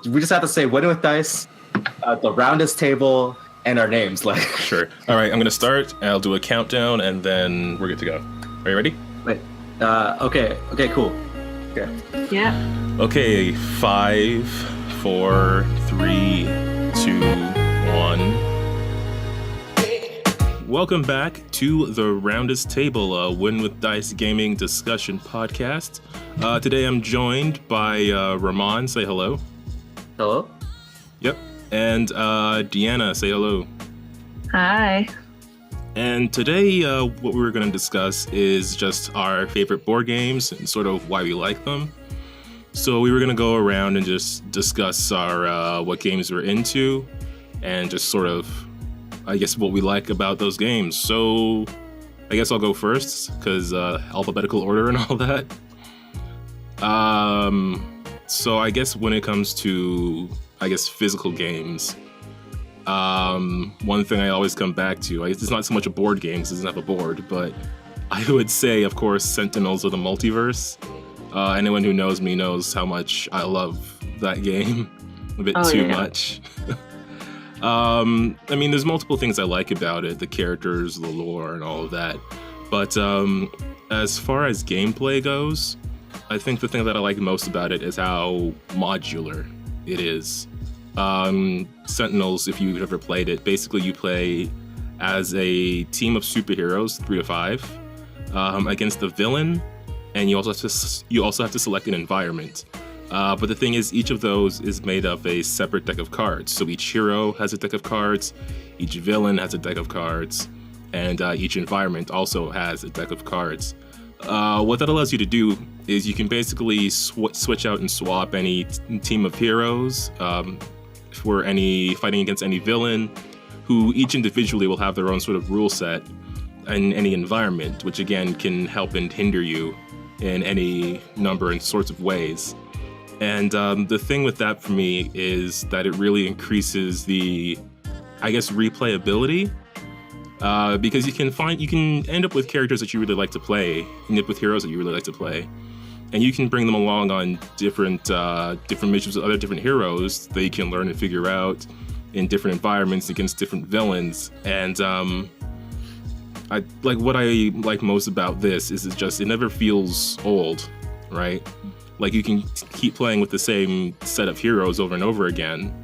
We just have to say win with dice, the roundest table, and our names. Like Sure. All right, I'm gonna start. I'll do a countdown, and then we're good to go. Are you ready? wait. Okay. Okay. Cool. Okay. Yeah. Okay. 5, 4, 3, 2, 1. Welcome back to the Roundest Table, a Win with Dice gaming discussion podcast. Today I'm joined by Ramon. Say hello. Hello. Yep. And Deanna. Say hello. Hi. And today, what we're going to discuss is just our favorite board games and sort of why we like them. So we were going to go around and just discuss our what games we're into and just sort of, I guess, what we like about those games. So I guess I'll go first because alphabetical order and all that. So I guess when it comes to, physical games, one thing I always come back to, it's not so much a board game because it doesn't have a board, but I would say, of course, Sentinels of the Multiverse. Anyone who knows me knows how much I love that game, a bit too much. There's multiple things I like about it, the characters, the lore, and all of that. But as far as gameplay goes, I think the thing that I like most about it is how modular it is. Sentinels, if you've ever played it, basically you play as a team of superheroes, 3 to 5, against the villain, and you also have to select an environment. But the thing is, each of those is made of a separate deck of cards. So each hero has a deck of cards, each villain has a deck of cards, and each environment also has a deck of cards. What that allows you to do is you can basically switch out and swap any team of heroes for any fighting against any villain, who each individually will have their own sort of rule set in any environment, which again can help and hinder you in any number and sorts of ways. And the thing with that for me is that it really increases the, replayability. Because you can end up with characters that you really like to play, end up with heroes that you really like to play, and you can bring them along on different missions with other different heroes that you can learn and figure out in different environments against different villains. And what I like most about this is it never feels old, right? Like you can keep playing with the same set of heroes over and over again.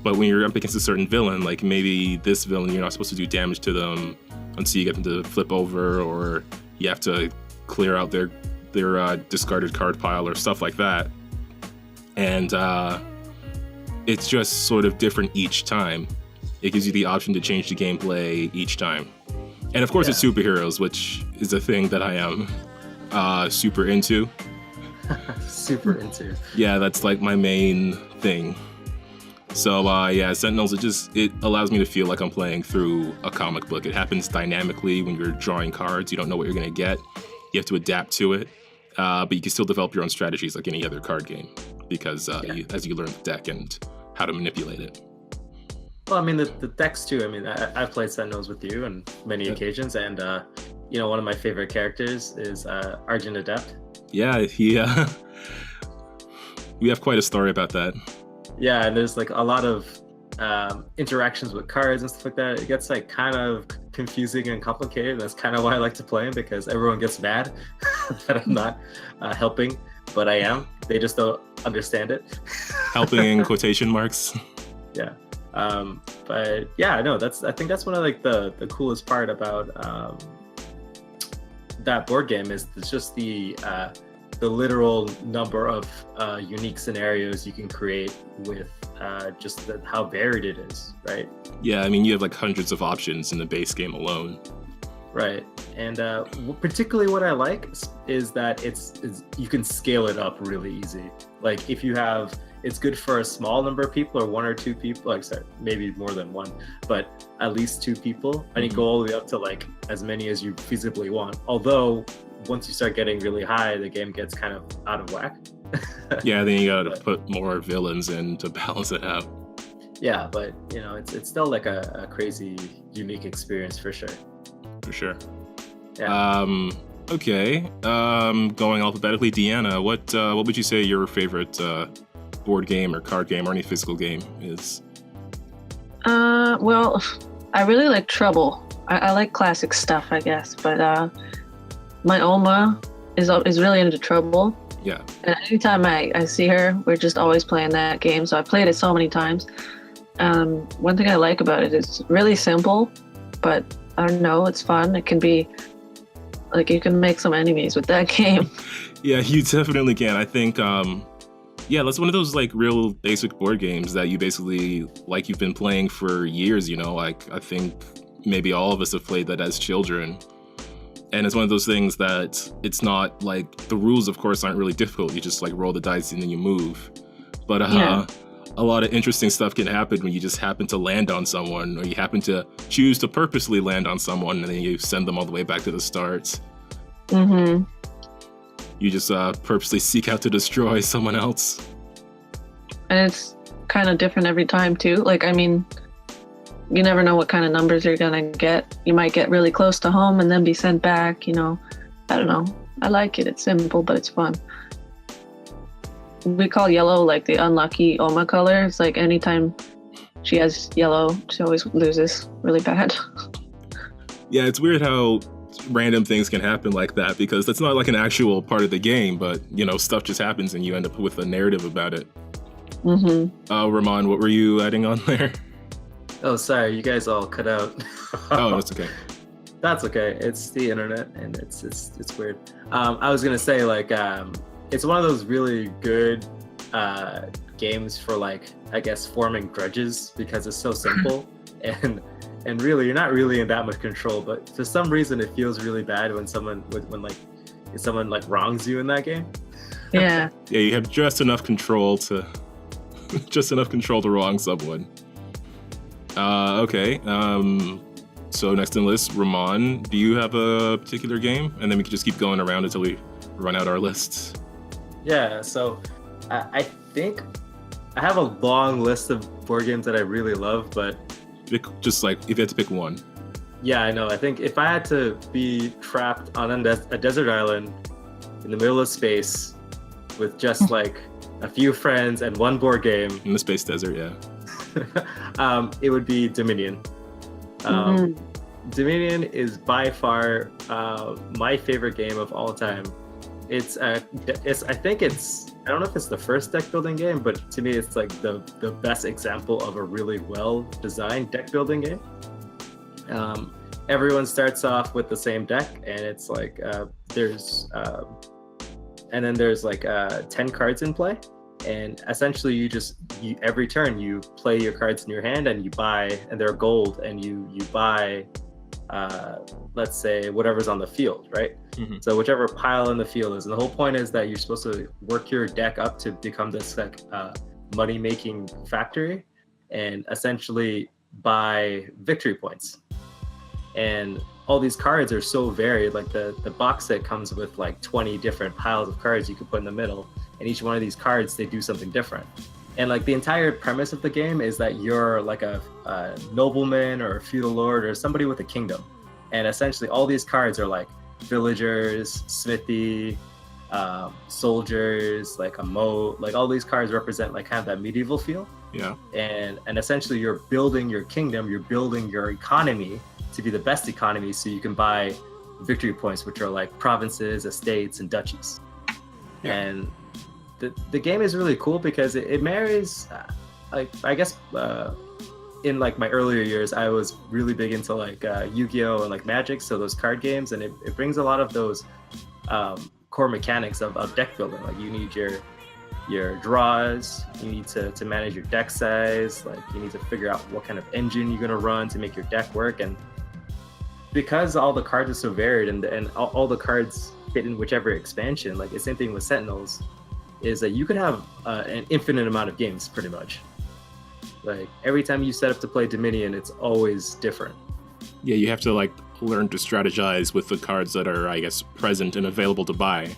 But when you're up against a certain villain, like maybe this villain, you're not supposed to do damage to them until you get them to flip over, or you have to clear out their discarded card pile or stuff like that. And it's just sort of different each time. It gives you the option to change the gameplay each time. And of course, it's superheroes, which is a thing that I am super into. Super into. Yeah, that's like my main thing. So Sentinels, it allows me to feel like I'm playing through a comic book. It happens dynamically when you're drawing cards. You don't know what you're going to get. You have to adapt to it. But you can still develop your own strategies like any other card game because as you learn the deck and how to manipulate it. Well, the decks too. I've played Sentinels with you on many occasions, and one of my favorite characters is Argent Adept. Yeah, we have quite a story about that. Yeah, and there's like a lot of interactions with cards and stuff like that. It gets like kind of confusing and complicated. And that's kind of why I like to play him, because everyone gets mad that I'm not helping, but I am. They just don't understand it. Helping in quotation marks. Yeah. But yeah, no, I think that's one of like the coolest part about that board game is it's just the literal number of unique scenarios you can create with just how varied it is, right? Yeah, you have like hundreds of options in the base game alone. Right, and particularly what I like is that it's you can scale it up really easy. Like if you have, it's good for a small number of people or 1 or 2 people, like sorry, maybe more than 1, but at least 2 people, and you go all the way up to like as many as you feasibly want. Although once you start getting really high, the game gets kind of out of whack. Yeah, then you gotta put more villains in to balance it out. Yeah, but it's still like a crazy, unique experience for sure. For sure. Yeah. Okay. Going alphabetically, Deanna, what would you say your favorite board game or card game or any physical game is? Well, I really like Trouble. I like classic stuff, I guess. But my Oma is really into Trouble. Yeah. And anytime I see her, we're just always playing that game. So I played it so many times. One thing I like about it is really simple, but I don't know, it's fun. It can be like you can make some enemies with that game. Yeah, you definitely can. I think, yeah, that's one of those like real basic board games that you basically like you've been playing for years. You know, like I think maybe all of us have played that as children. And it's one of those things that it's not like the rules, of course, aren't really difficult. You just like roll the dice and then you move. But a lot of interesting stuff can happen when you just happen to land on someone, or you happen to choose to purposely land on someone and then you send them all the way back to the start. Mm-hmm. You just purposely seek out to destroy someone else. And it's kind of different every time too. Like, I mean, you never know what kind of numbers you're gonna get. You might get really close to home and then be sent back, you know. I don't know. I like it. It's simple, but it's fun. We call yellow like the unlucky Oma color. It's like anytime she has yellow, she always loses really bad. Yeah, it's weird how random things can happen like that, because that's not like an actual part of the game, but you know, stuff just happens and you end up with a narrative about it. Mm-hmm. Ramon, what were you adding on there? Oh, sorry, you guys all cut out. Oh, that's okay. That's okay. It's the internet, and it's weird. I was gonna say like it's one of those really good games for like, I guess, forming grudges, because it's so simple and really you're not really in that much control. But for some reason, it feels really bad when someone wrongs you in that game. Yeah. Yeah, you have just enough control to wrong someone. Okay. So next on the list, Ramon, do you have a particular game? And then we can just keep going around until we run out our lists. Yeah, so I think I have a long list of board games that I really love, but Just like, if you had to pick one. yeah, I know. I think if I had to be trapped on a desert island in the middle of space with just like a few friends and one board game, In the space desert, yeah. it would be Dominion. Dominion is by far my favorite game of all time. I don't know if it's the first deck building game, but to me it's like the best example of a really well designed deck building game. Everyone starts off with the same deck, and it's like there's 10 cards in play, and essentially every turn you play your cards in your hand and you buy, and they're gold, and you buy let's say whatever's on the field, right? Mm-hmm. So whichever pile in the field is, and the whole point is that you're supposed to work your deck up to become this like money making factory, and essentially buy victory points. And all these cards are so varied. Like the box set comes with like 20 different piles of cards you could put in the middle, and each one of these cards, they do something different. And like the entire premise of the game is that you're like a nobleman or a feudal lord or somebody with a kingdom, and essentially all these cards are like villagers, smithy, soldiers, like a moat. Like all these cards represent like kind of that medieval feel. Yeah. And essentially you're building your kingdom, you're building your economy to be the best economy, so you can buy victory points, which are like provinces, estates, and duchies. Yeah. And the game is really cool because it marries, like I guess in like my earlier years, I was really big into like Yu-Gi-Oh! And like Magic, so those card games, and it brings a lot of those core mechanics of deck building. Like you need your draws, you need to manage your deck size, like you need to figure out what kind of engine you're gonna run to make your deck work. And because all the cards are so varied, and all the cards fit in whichever expansion, like the same thing with Sentinels, is that you could have an infinite amount of games pretty much. Like every time you set up to play Dominion, it's always different. Yeah, you have to like learn to strategize with the cards that are, I guess, present and available to buy.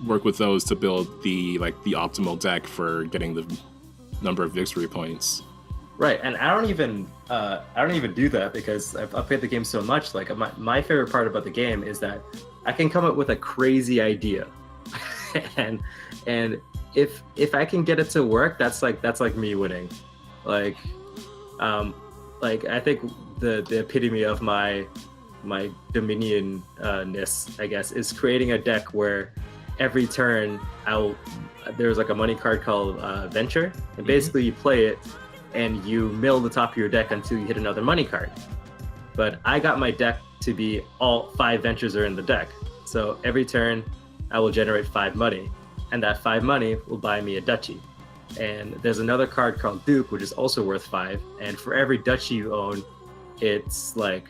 Work with those to build the optimal deck for getting the number of victory points. Right, and I don't even do that because I've played the game so much. Like my favorite part about the game is that I can come up with a crazy idea, and if I can get it to work, that's like me winning. Like I think the epitome of my dominion-ness, I guess, is creating a deck where every turn there's like a money card called Venture, and basically you play it and you mill the top of your deck until you hit another money card. But I got my deck to be all 5 Ventures are in the deck. So every turn I will generate 5 money, and that 5 money will buy me a duchy. And there's another card called Duke, which is also worth 5. And for every duchy you own, it's like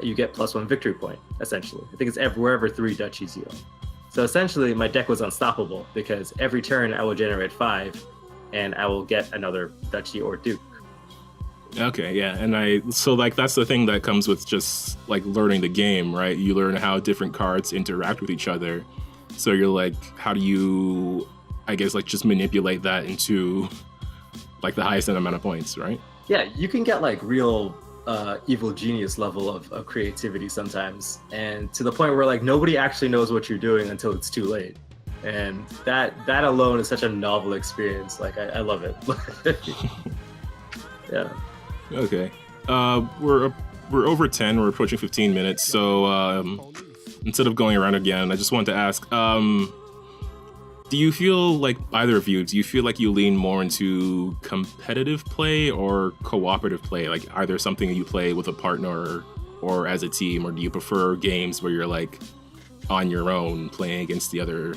you get +1 victory point, essentially. I think it's wherever 3 duchies you own. So essentially, my deck was unstoppable because every turn I will generate 5, and I will get another duchy or Duke. Okay, yeah, and so like that's the thing that comes with just like learning the game, right? You learn how different cards interact with each other. So you're like, how do you, I guess, like just manipulate that into like the highest amount of points, right? Yeah, you can get like real evil genius level of creativity sometimes, and to the point where like nobody actually knows what you're doing until it's too late. And that alone is such a novel experience. Like I love it. Yeah. Okay. We're over 10. We're approaching 15 minutes. So instead of going around again, I just wanted to ask, do you feel like, either of you, do you feel like you lean more into competitive play or cooperative play? Like either something you play with a partner or as a team, or do you prefer games where you're like on your own playing against the other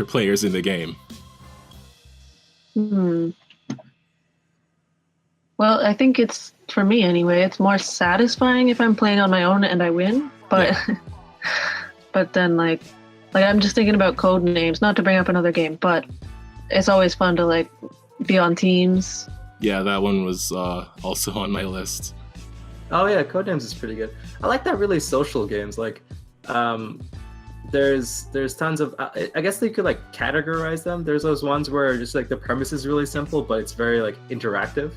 players in the game? Well, I think it's, for me anyway, it's more satisfying if I'm playing on my own and I win. But yeah. But then like I'm just thinking about code names, not to bring up another game, but it's always fun to like be on teams. Yeah, that one was also on my list. Oh yeah, Codenames is pretty good. I like that really social games. Like there's tons of I guess they could like categorize them. There's those ones where just like the premise is really simple, but it's very like interactive.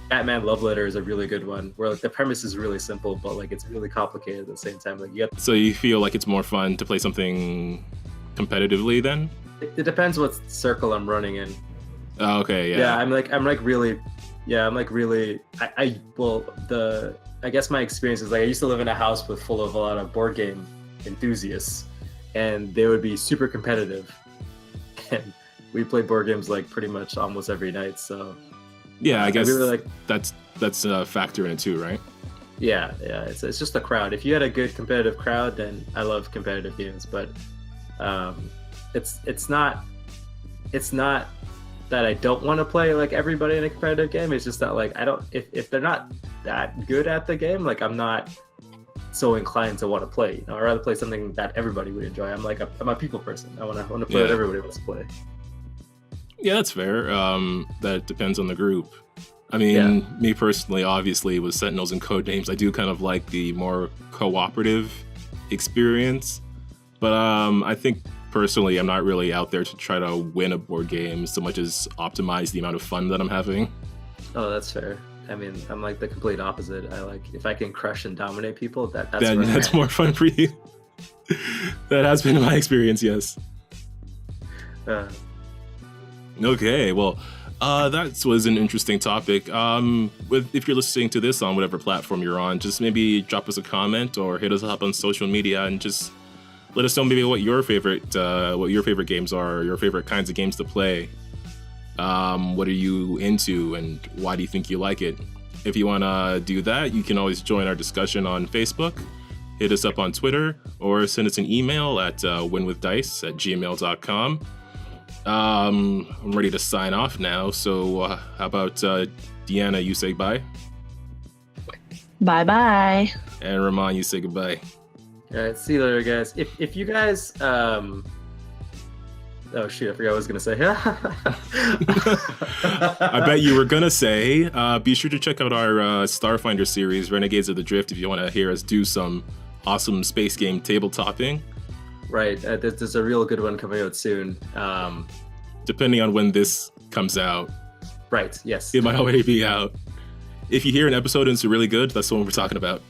Batman Love Letter is a really good one where like the premise is really simple, but like it's really complicated at the same time. Like So you feel like it's more fun to play something competitively then? It depends what circle I'm running in. Oh, okay, yeah. Yeah, I guess my experience is like I used to live in a house full of a lot of board game enthusiasts, and they would be super competitive. And we play board games like pretty much almost every night, so yeah, I guess I really that's a factor in it too, right? Yeah, it's just the crowd. If you had a good competitive crowd, then I love competitive games. But it's not that I don't want to play like everybody in a competitive game. It's just that like I don't if they're not that good at the game, like I'm not so inclined to want to play. I'd rather play something that everybody would enjoy. I'm a people person. I want to play what everybody wants to play. Yeah, that's fair. That depends on the group. I mean, me personally, obviously, with Sentinels and Codenames, I do kind of like the more cooperative experience. But I think, personally, I'm not really out there to try to win a board game so much as optimize the amount of fun that I'm having. Oh, that's fair. I mean, I'm like the complete opposite. I like, if I can crush and dominate people, that's more fun for you. That has been my experience, yes. Okay, well, that was an interesting topic. If you're listening to this on whatever platform you're on, just maybe drop us a comment or hit us up on social media and just let us know maybe what your favorite games are, or your favorite kinds of games to play. What are you into and why do you think you like it? If you want to do that, you can always join our discussion on Facebook, hit us up on Twitter, or send us an email at winwithdice@gmail.com. I'm ready to sign off now, so how about Deanna, you say bye? Bye. And Rahman, you say goodbye. All right, see you later, guys. If you guys oh shoot, I forgot what I was gonna say. I bet you were gonna say, be sure to check out our Starfinder series, Renegades of the Drift, if you want to hear us do some awesome space game tabletopping. Right, there's a real good one coming out soon. Depending on when this comes out. Right, yes. It might already be out. If you hear an episode and it's really good, that's the one we're talking about.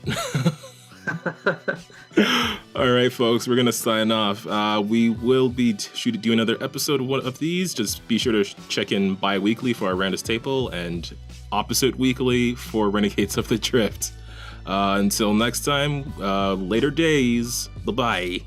All right, folks, we're gonna sign off. We will be do another episode of one of these. Just be sure to check in bi-weekly for our Roundest Table and opposite weekly for Renegades of the Drift. Until next time, later days. Bye-bye.